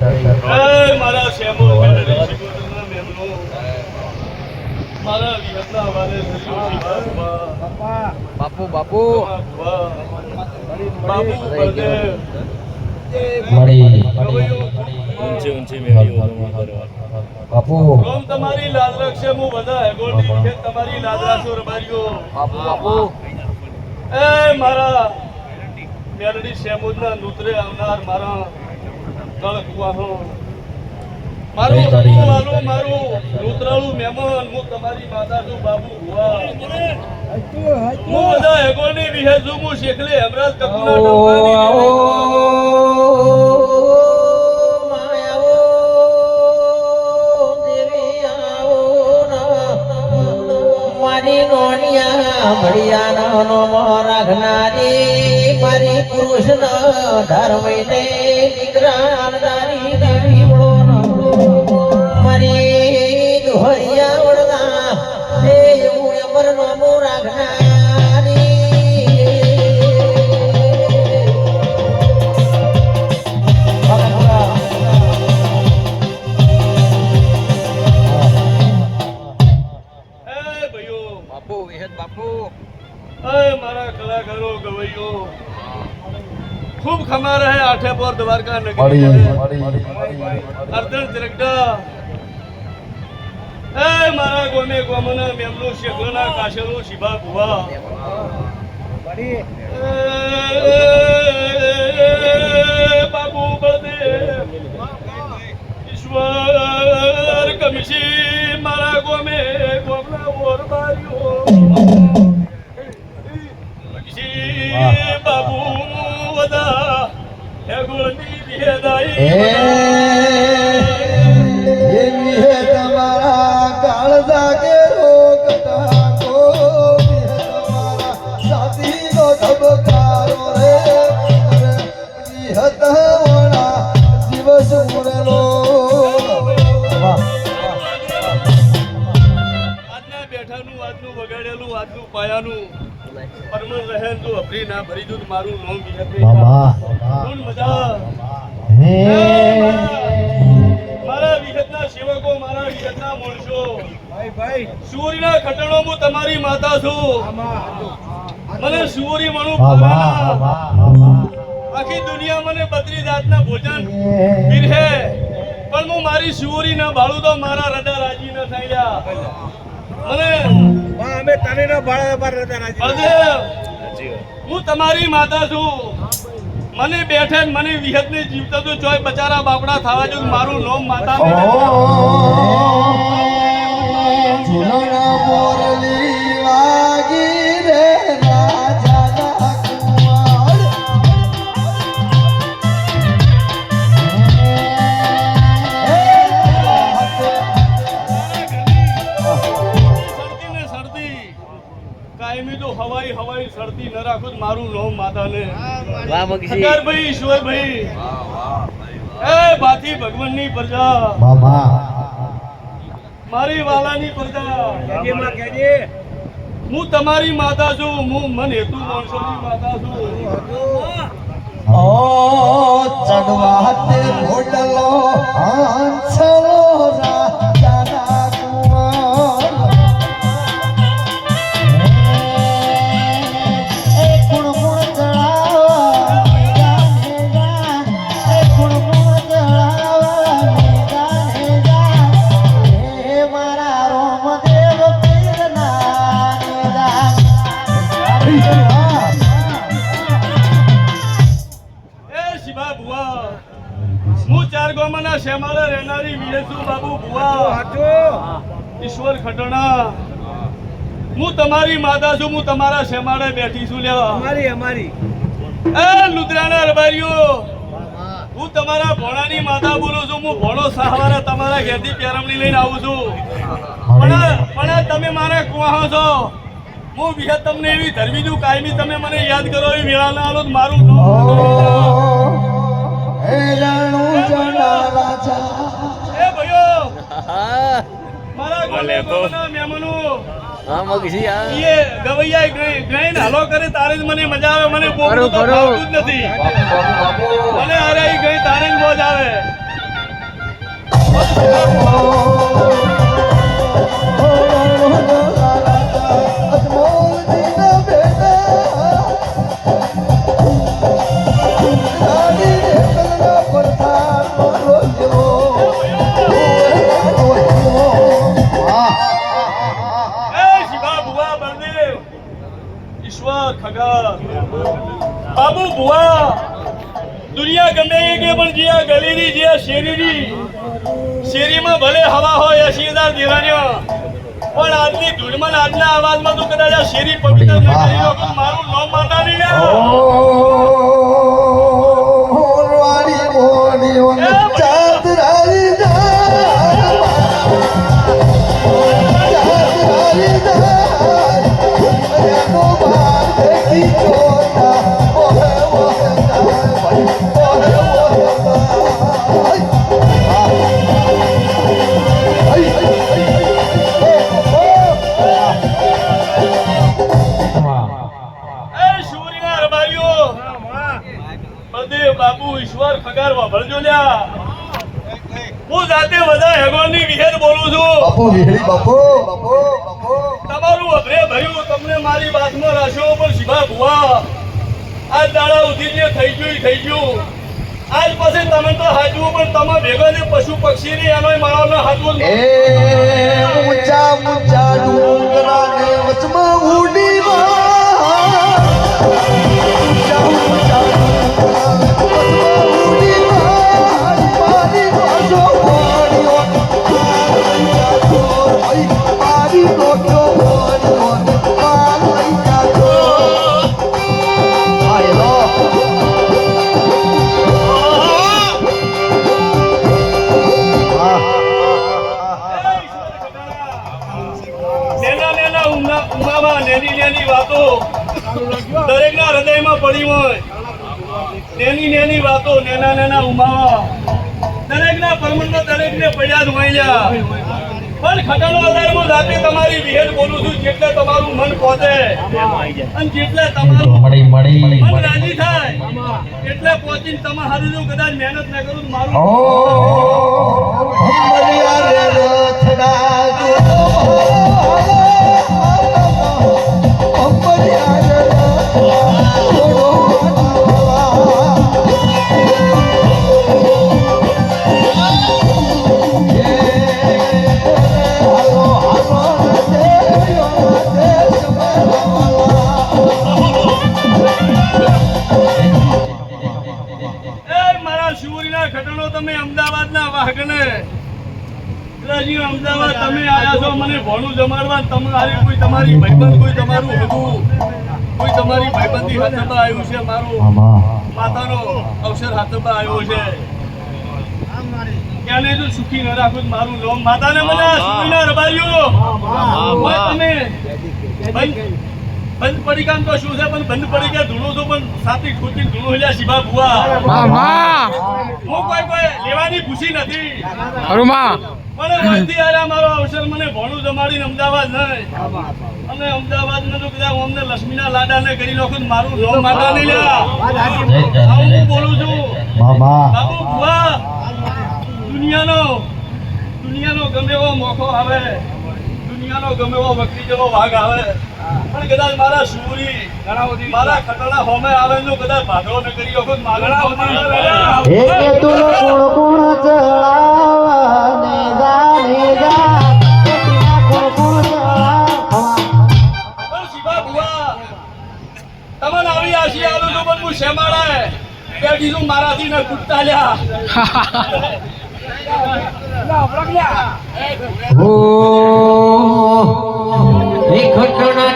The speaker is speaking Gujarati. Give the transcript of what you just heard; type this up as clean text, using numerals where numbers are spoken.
મારા શેમો મેમનો મારા વિહતના વાલે બાપુ બાપુ બાબુ બળદેવ ઊંચી મેળવી બાપુ રોમ તમારી લાજ રક્ષે હું બધા હેગોળની વિખેત તમારી લાજ રાખો રબારીઓ બાપુ બાપુ એ મારા મેલડી શેમોદના નૂતરે આવનાર મારા કળકુવાહો મારું વાલું મારું નૂતરાળું મહેમાન હું તમારી માતા છું બાબુ ભુવા હું બધા હેગોળની વિહે છું હું શેખલે હેમરાજ કપૂરના મારી પુરુષ ધર્મને નિગ્રાનદારી દેવી મારી દુહરિયા વડના હે હું અમર નામો રાખનારી બાપુ વિહત બાપુ મારા કલાકારો ગવૈયો ખૂબ ખમા રહે આઠે પર દ્વારકા નગરી અર્ધન ચરકડા એ મારા ગોમે ગોમના મેમનો શેખલોના કાશેલો શિભા ભુવા બાબુ બળદેવ ઈશ્વર કમિશી મારા ગોમે ગોમના ઓર બારીઓ બાબુ વદા હે ગુણની વિહેદાઈ એ વિહે તમારા કાળજા કે રોગતા કો વિહે તમારા સાથીનો ધબકારો રે વિહે તમારા દિવસ મુરેલો આજના બેઠાનું આજનું વગાડેલું આજનું પાયાનું પરમન રહેન તો અપરી ના ભરી દૂધ મારું નામ વિહતે કોણ મજા મારા વિહતના સેવકો મારા વિહતના માણસો ભાઈ સુવરીના ખટણો હું તમારી માતા છું મને સુવરી મણું આખી દુનિયા મને 32 જાતના ભોજન પીરહે પણ હું મારી સુવરી ના ભાળું તો મારા હૃદય રાજી ન થયા મને અમે તને ના ભાળે પર રાજી હું તમારી માતા છું મને બેઠે મને વિહત ને જીવતા તો ચોય બચારા બાપડા થવા જો મારું નામ માતા ઝુલણા મોરલી વાગી રે રાજાના કુંવર કાયમી તો હવાઈ સરતી ન રાખું મારું નામ માતા ને વાહ મગજી ભાઈ ઈશ્વર ભાઈ એ બાથી ભગવાનની પ્રજા મારી વાલાની પ્રજા હું તમારી માતા છું હું મન હેતુ માણસોની માતા છું ઓ ચડવા તે ભોટલો હાંસલો રાજાના કુંવર એ કુણકુણ ચડાવા એ કુણકુણ ચડાવા હે મારા રોમદેવ પીરના શિવા ભુવા હું ચાર ગામના શેમાળે રહેનારી વિલેસુ બાબુ ભુવા ઈશ્વર ખટણા હું તમારી માતા છું હું તમારા શેમાળે બેઠી છું લેવા અમારી એ લુદ્રાના રબારીઓ હું તમારા ભોણાની માતા બોલું છું હું ભોણો સહારા તમારા ઘેરથી પેરમણી લઈને આવું છું પણ તમે મારા કુવાહો છો હું વિહત તમને એવી ધરવી દઉં કાયમી તમે મને યાદ કરો એવી વેળા ના આલો મારું એ રણુ જના રાજા એ ભાઈઓ મારા ગોમના મહેમાનો હા મગજી આ એ ગવૈયા ગઈને હાલો કરે તારે જ મને મજા આવે મને બોલવું તો આવતું જ નથી મને અરે ગઈ તારે જ મોજ આવે ભુવા દુનિયા ગમે એ કે પણ જે આ ગલીની જે આ શેરીમાં ભલે હવા હોય 80,000 દેવાન્યો પણ આજની ધૂળમાં ને આજના અવાજમાં તો કદાચ આ શેરી પવિત્ર ન કરી લો તો મારું નામ માતા નહીં લે. વાળી મોડીઓ ચાંદરાની બાપુ ઈશ્વર ખગાર વાપરજો લ્યા. હું જાતે બધા હેગોની વિહેર બોલું છું. બાપુ વિહળી બાપુ બાપુ બાપુ તમારું અભરે ભર્યું તમને મારી બાતમાં રાખ્યો પણ શિવા ભુવા આજ દાડા ઉધી જે થઈ ગયું આજ પછી તમે તો હાજવું પણ તમે ભેગા ને પશુ પક્ષી ની એનો માળાનો હાજવું એ ઊંચા ઊંચા ડુંગરાને વચમાં ઉડી ઊંચા ઊંચા ડુંગરાને વચમાં ઉડી મારી ગોજો મોડીઓ મારી ગોજો મોડીઓ મારી ગોજો આયલો ઉમામાં નેની વાતો દરેકના હૃદયમાં પડી હોય. નેની વાતો નેના ઉમાવા દરેકના પરમંડો દરેકને પડ્યા જ હોય લ્યા. પણ ખટાનો આધારમાં જાતે તમારી વિહેર બોલું છું જેટલે તમારું મન પહોંચે અને જેટલે તમારું મન રાજી થાય એટલે પહોંચીને તમે હારું જો કદાચ મહેનત ના કરું તો મારું અમદાવાદના વાહકને અમદાવાદ તમે આયા છો મને ભણું જમાડવા તમારી કોઈ તમારી ભાઈબંધ કોઈ તમારું હતું કોઈ તમારી ભાઈબંધી હાથમાં આવ્યું છે મારું માતાનો અવસર હાથમાં આવ્યો છે એને જો સુખી ન રાખું તો મારું નામ માતાને મને સુખી ના રબાર્યો તમે બંધ પડી કામ તો શું છે પણ બંધ પડી ગયા ધૂણો છો પણ સાથી ખોટી ધૂણો હેલ્યા શિવા ભુવા હું કોઈ લેવાની ખુશી નથી મને વસ્તી આરા મારો અવસર મને ભણું જમાડીને અમદાવાદ નહીં અને અમદાવાદ ને તો કદાચ અમને લક્ષ્મીના લાડા ને કરી નાખું મારું નામ માતા નહીં લ્યા. હું બોલું છું બાબુ ભુવા દુનિયાનો ગમે એવો મોકો આવે દુનિયાનો ગમે એવો વક્તિ જેવો વાઘ આવે પણ કદાચ મારા સુરી મારા ખટણા હોમે આવે તો કદાચ ભાગરો ન કરી નાખું મારું હે કે તું કોણ કોણ ચલાવને ગાને ગા કોણ કોણ ચલાવ શિવા ભુવા તમને આવી આશી આલું તો પણ હું શેમાળાએ બેઠી છું મારાથી ને કૂદતા લ્યા. ઓ એ ખટણા